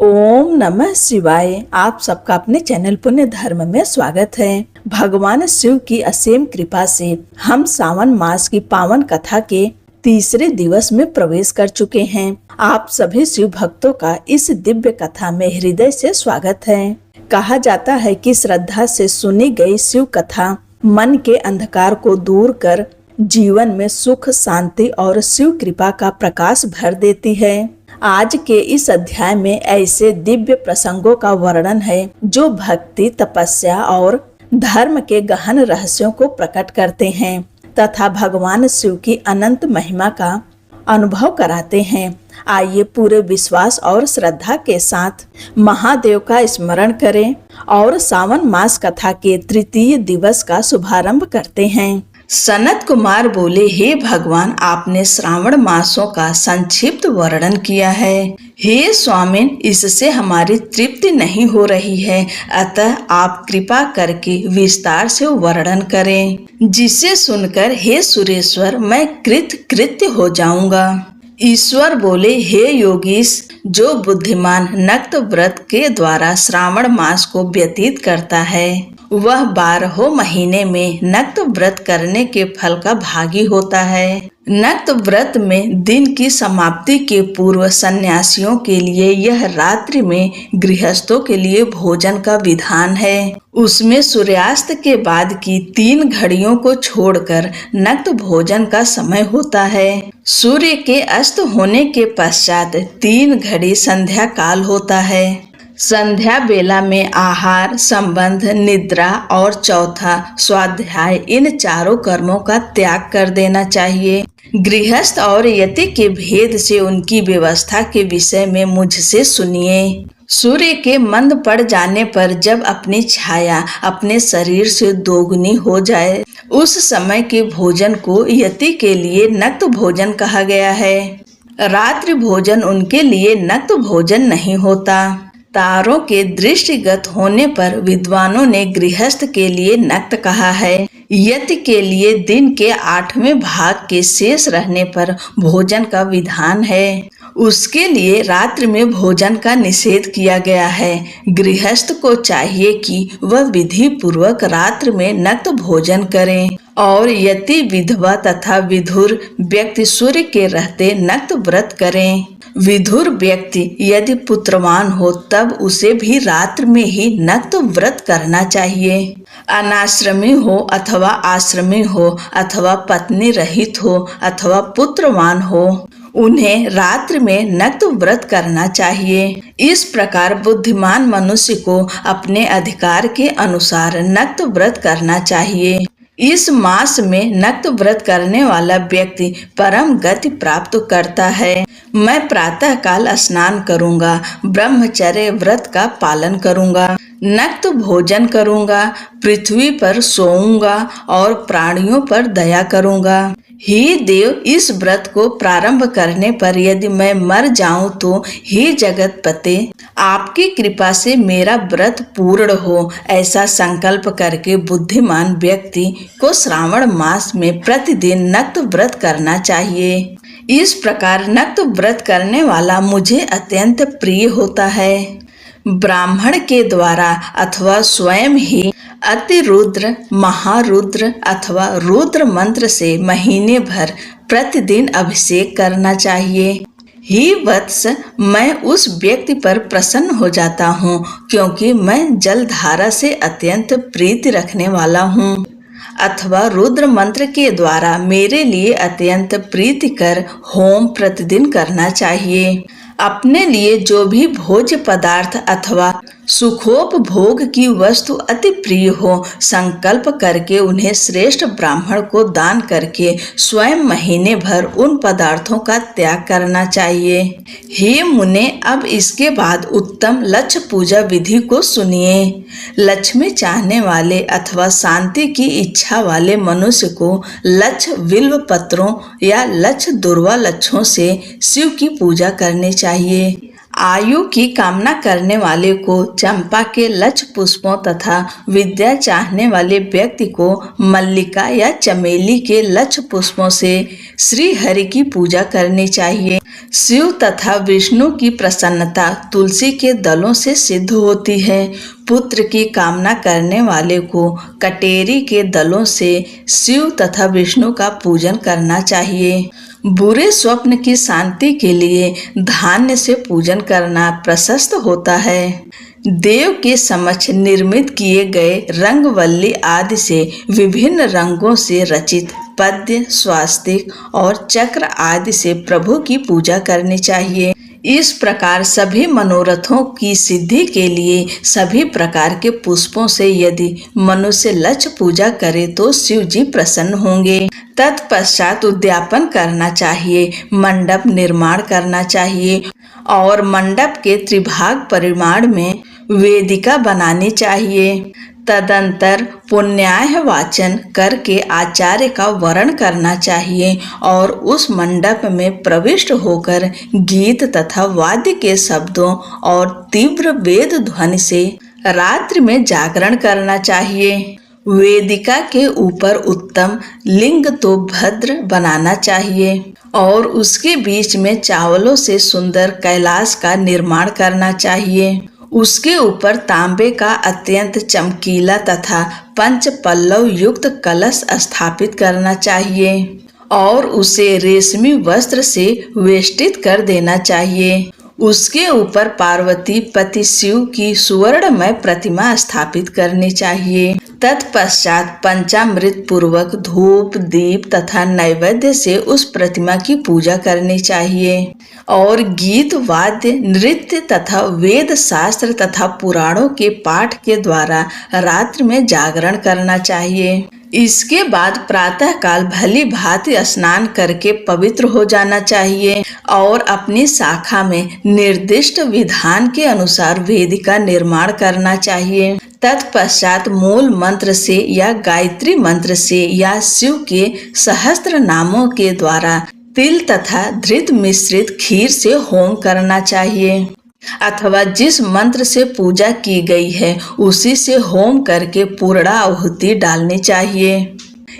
ओम नमः शिवाय। आप सबका अपने चैनल पुण्य धर्म में स्वागत है। भगवान शिव की असीम कृपा से हम सावन मास की पावन कथा के तीसरे दिवस में प्रवेश कर चुके हैं। आप सभी शिव भक्तों का इस दिव्य कथा में हृदय से स्वागत है। कहा जाता है कि श्रद्धा से सुनी गई शिव कथा मन के अंधकार को दूर कर जीवन में सुख, शांति और शिव कृपा का प्रकाश भर देती है। आज के इस अध्याय में ऐसे दिव्य प्रसंगों का वर्णन है जो भक्ति, तपस्या और धर्म के गहन रहस्यों को प्रकट करते हैं तथा भगवान शिव की अनंत महिमा का अनुभव कराते हैं। आइए पूरे विश्वास और श्रद्धा के साथ महादेव का स्मरण करें और सावन मास कथा के तृतीय दिवस का शुभारंभ करते हैं। सनत कुमार बोले, हे भगवान, आपने श्रावण मासों का संक्षिप्त वर्णन किया है। हे स्वामिन, इससे हमारी तृप्ति नहीं हो रही है, अतः आप कृपा करके विस्तार से वर्णन करें, जिसे सुनकर हे सुरेश्वर मैं कृतकृत्य हो जाऊंगा। ईश्वर बोले, हे योगीश, जो बुद्धिमान नक्त व्रत के द्वारा श्रावण मास को व्यतीत करता है वह 12 महीने में नक्त व्रत करने के फल का भागी होता है। नक्त व्रत में दिन की समाप्ति के पूर्व सन्यासियों के लिए यह रात्रि में गृहस्थों के लिए भोजन का विधान है। उसमें सूर्यास्त के बाद की 3 घड़ियों को छोड़कर नक्त भोजन का समय होता है। सूर्य के अस्त होने के पश्चात 3 घड़ी संध्या काल होता है। संध्या बेला में आहार, संबंध, निद्रा और चौथा स्वाध्याय, इन चारों कर्मों का त्याग कर देना चाहिए। गृहस्थ और यति के भेद से उनकी व्यवस्था के विषय में मुझसे सुनिए। सूर्य के मंद पड़ जाने पर जब अपनी छाया अपने शरीर से दोगुनी हो जाए, उस समय के भोजन को यति के लिए नक्त भोजन कहा गया है। रात्रि भोजन उनके लिए नक्त भोजन नहीं होता। तारों के दृष्टिगत होने पर विद्वानों ने गृहस्थ के लिए नक्त कहा है। यति के लिए दिन के 8वें भाग के शेष रहने पर भोजन का विधान है। उसके लिए रात्रि में भोजन का निषेध किया गया है। गृहस्थ को चाहिए कि वह विधि पूर्वक रात्रि में नक्त भोजन करें और यति, विधवा तथा विधुर व्यक्ति सूर्य के रहते नक्त व्रत करें। विधुर व्यक्ति यदि पुत्रवान हो तब उसे भी रात्रि में ही नक्त व्रत करना चाहिए। अनाश्रमी हो अथवा आश्रमी हो अथवा पत्नी रहित हो अथवा पुत्रवान हो, उन्हें रात्रि में नक्त व्रत करना चाहिए। इस प्रकार बुद्धिमान मनुष्य को अपने अधिकार के अनुसार नक्त व्रत करना चाहिए। इस मास में नक्त व्रत करने वाला व्यक्ति परम गति प्राप्त करता है। मैं प्रातः काल स्नान करूंगा, ब्रह्मचर्य व्रत का पालन करूंगा, नक्त भोजन करूंगा, पृथ्वी पर सोऊंगा और प्राणियों पर दया करूंगा। हे देव, इस व्रत को प्रारंभ करने पर यदि मैं मर जाऊं तो हे जगतपते, आपकी कृपा से मेरा व्रत पूर्ण हो, ऐसा संकल्प करके बुद्धिमान व्यक्ति को श्रावण मास में प्रतिदिन नक्त व्रत करना चाहिए। इस प्रकार नक्त व्रत करने वाला मुझे अत्यंत प्रिय होता है। ब्राह्मण के द्वारा अथवा स्वयं ही अति रुद्र, महारुद्र अथवा रुद्र मंत्र से महीने भर प्रतिदिन अभिषेक करना चाहिए। हे वत्स, मैं उस व्यक्ति पर प्रसन्न हो जाता हूँ क्योंकि मैं जलधारा से अत्यंत प्रीति रखने वाला हूँ। अथवा रुद्र मंत्र के द्वारा मेरे लिए अत्यंत प्रीतिकर होम प्रतिदिन करना चाहिए। अपने लिए जो भी भोज्य पदार्थ अथवा सुखोपभोग की वस्तु अति प्रिय हो, संकल्प करके उन्हें श्रेष्ठ ब्राह्मण को दान करके स्वयं महीने भर उन पदार्थों का त्याग करना चाहिए। हे मुने, अब इसके बाद उत्तम लक्ष्य पूजा विधि को सुनिए। लक्ष्मी चाहने वाले अथवा शांति की इच्छा वाले मनुष्य को लक्ष्य बिल्व पत्रों या लक्ष्य दुर्वा लक्षों से शिव की पूजा करनी चाहिए। आयु की कामना करने वाले को चंपा के लक्ष्य पुष्पों तथा विद्या चाहने वाले व्यक्ति को मल्लिका या चमेली के लक्ष्य पुष्पों से श्री हरि की पूजा करनी चाहिए। शिव तथा विष्णु की प्रसन्नता तुलसी के दलों से सिद्ध होती है। पुत्र की कामना करने वाले को कटेरी के दलों से शिव तथा विष्णु का पूजन करना चाहिए। बुरे स्वप्न की शांति के लिए धान्य से पूजन करना प्रशस्त होता है। देव के समक्ष निर्मित किए गए रंगवल्ली आदि से विभिन्न रंगों से रचित पद्य, स्वास्तिक और चक्र आदि से प्रभु की पूजा करनी चाहिए। इस प्रकार सभी मनोरथों की सिद्धि के लिए सभी प्रकार के पुष्पों से यदि मनुष्य लक्ष्य पूजा करे तो शिव जी प्रसन्न होंगे। तत्पश्चात उद्यापन करना चाहिए, मंडप निर्माण करना चाहिए और मंडप के त्रिभाग परिमाण में वेदिका बनानी चाहिए। तदंतर पुण्याह वाचन करके आचार्य का वर्ण करना चाहिए और उस मंडप में प्रविष्ट होकर गीत तथा वाद्य के शब्दों और तीव्र वेद ध्वनि से रात्रि में जागरण करना चाहिए। वेदिका के ऊपर उत्तम लिंग तो भद्र बनाना चाहिए और उसके बीच में चावलों से सुंदर कैलाश का निर्माण करना चाहिए। उसके ऊपर तांबे का अत्यंत चमकीला तथा पंच पल्लव युक्त कलश स्थापित करना चाहिए और उसे रेशमी वस्त्र से वेष्टित कर देना चाहिए। उसके ऊपर पार्वती पति शिव की सुवर्णमय प्रतिमा स्थापित करनी चाहिए। तत्पश्चात पंचामृत पूर्वक धूप, दीप तथा नैवेद्य से उस प्रतिमा की पूजा करनी चाहिए और गीत, वाद्य, नृत्य तथा वेद शास्त्र तथा पुराणों के पाठ के द्वारा रात्रि में जागरण करना चाहिए। इसके बाद प्रातः काल भली भांति स्नान करके पवित्र हो जाना चाहिए और अपनी शाखा में निर्दिष्ट विधान के अनुसार वेदिका निर्माण करना चाहिए। तत्पश्चात मूल मंत्र से या गायत्री मंत्र से या शिव के सहस्त्र नामों के द्वारा तिल तथा धृत मिश्रित खीर से होम करना चाहिए अथवा जिस मंत्र से पूजा की गई है उसी से होम करके पूर्णा आहुति डालनी चाहिए।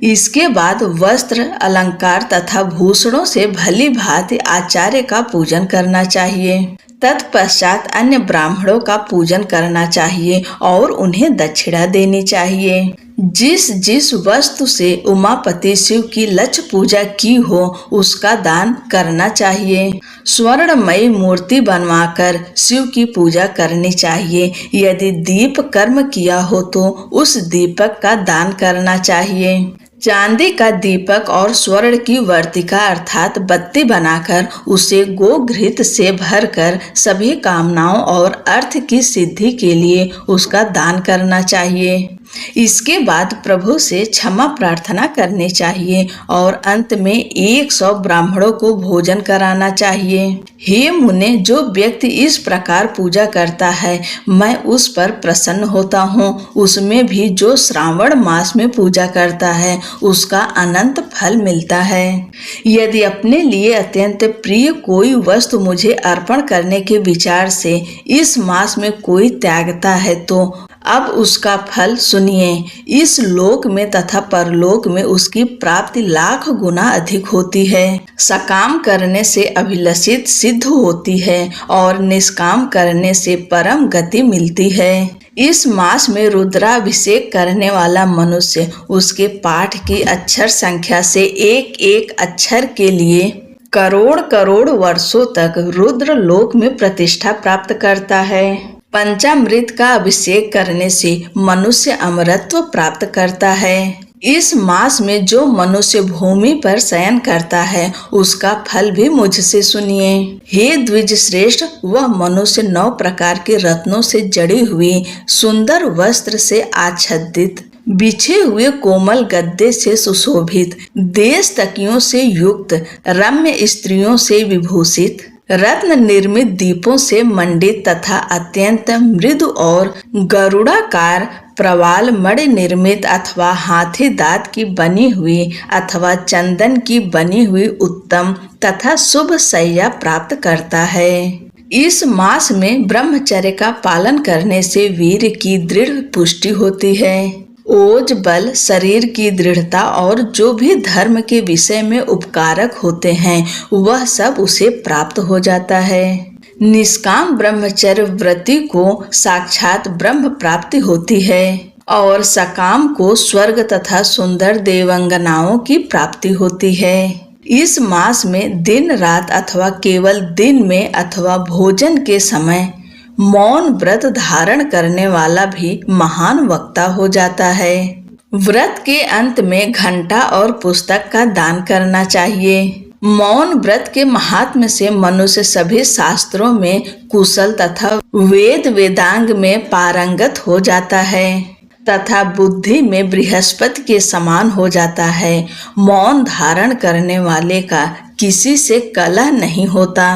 इसके बाद वस्त्र, अलंकार तथा भूषणों से भली भांति आचार्य का पूजन करना चाहिए। तत्पश्चात अन्य ब्राह्मणों का पूजन करना चाहिए और उन्हें दक्षिणा देनी चाहिए। जिस जिस वस्तु से उमापति शिव की लक्ष्य पूजा की हो उसका दान करना चाहिए। स्वर्णमयी मूर्ति बनवाकर शिव की पूजा करनी चाहिए। यदि दीप कर्म किया हो तो उस दीपक का दान करना चाहिए। चांदी का दीपक और स्वर्ण की वर्तिका अर्थात बत्ती बनाकर उसे गोघृत से भरकर सभी कामनाओं और अर्थ की सिद्धि के लिए उसका दान करना चाहिए। इसके बाद प्रभु से क्षमा प्रार्थना करनी चाहिए और अंत में 100 ब्राह्मणों को भोजन कराना चाहिए। हे मुने, जो व्यक्ति इस प्रकार पूजा करता है मैं उस पर प्रसन्न होता हूँ। उसमें भी जो श्रावण मास में पूजा करता है उसका अनंत फल मिलता है। यदि अपने लिए अत्यंत प्रिय कोई वस्तु मुझे अर्पण करने के विचार से इस मास में कोई त्यागता है तो अब उसका फल सुनिए। इस लोक में तथा परलोक में उसकी प्राप्ति लाख गुना अधिक होती है। सकाम करने से अभिलषित सिद्ध होती है और निष्काम करने से परम गति मिलती है। इस मास में रुद्राभिषेक करने वाला मनुष्य उसके पाठ की अक्षर संख्या से एक एक अक्षर के लिए करोड़ करोड़ वर्षों तक रुद्र लोक में प्रतिष्ठा प्राप्त करता है। पंचामृत का अभिषेक करने से मनुष्य अमरत्व प्राप्त करता है। इस मास में जो मनुष्य भूमि पर शयन करता है उसका फल भी मुझसे सुनिए। हे द्विज श्रेष्ठ, वह मनुष्य 9 प्रकार के रत्नों से जड़ी हुई सुंदर वस्त्र से आच्छादित, बिछे हुए कोमल गद्दे से सुशोभित, देश तकियों से युक्त, रम्य स्त्रियों से विभूषित, रत्न निर्मित दीपों से मंडित तथा अत्यंत मृदु और गरुड़ाकार प्रवाल मणि निर्मित अथवा हाथी दांत की बनी हुई अथवा चंदन की बनी हुई उत्तम तथा शुभ शैया प्राप्त करता है। इस मास में ब्रह्मचर्य का पालन करने से वीर की दृढ़ पुष्टि होती है। ओज बल, शरीर की दृढ़ता और जो भी धर्म के विषय में उपकारक होते हैं वह सब उसे प्राप्त हो जाता है। निष्काम ब्रह्मचर्य व्रती को साक्षात ब्रह्म प्राप्ति होती है और सकाम को स्वर्ग तथा सुंदर देवंगनाओं की प्राप्ति होती है। इस मास में दिन रात अथवा केवल दिन में अथवा भोजन के समय मौन व्रत धारण करने वाला भी महान वक्ता हो जाता है। व्रत के अंत में घंटा और पुस्तक का दान करना चाहिए। मौन व्रत के महात्म्य से मनुष्य सभी शास्त्रों में कुशल तथा वेद वेदांग में पारंगत हो जाता है तथा बुद्धि में बृहस्पति के समान हो जाता है। मौन धारण करने वाले का किसी से कलह नहीं होता,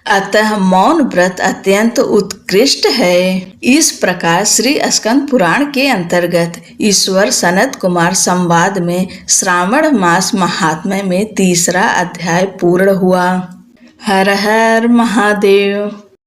अतः मौन व्रत अत्यंत उत्कृष्ट है। इस प्रकार श्री स्कंद पुराण के अंतर्गत ईश्वर सनत कुमार संवाद में श्रावण मास महात्म्य में 3रा अध्याय पूर्ण हुआ। हर हर महादेव।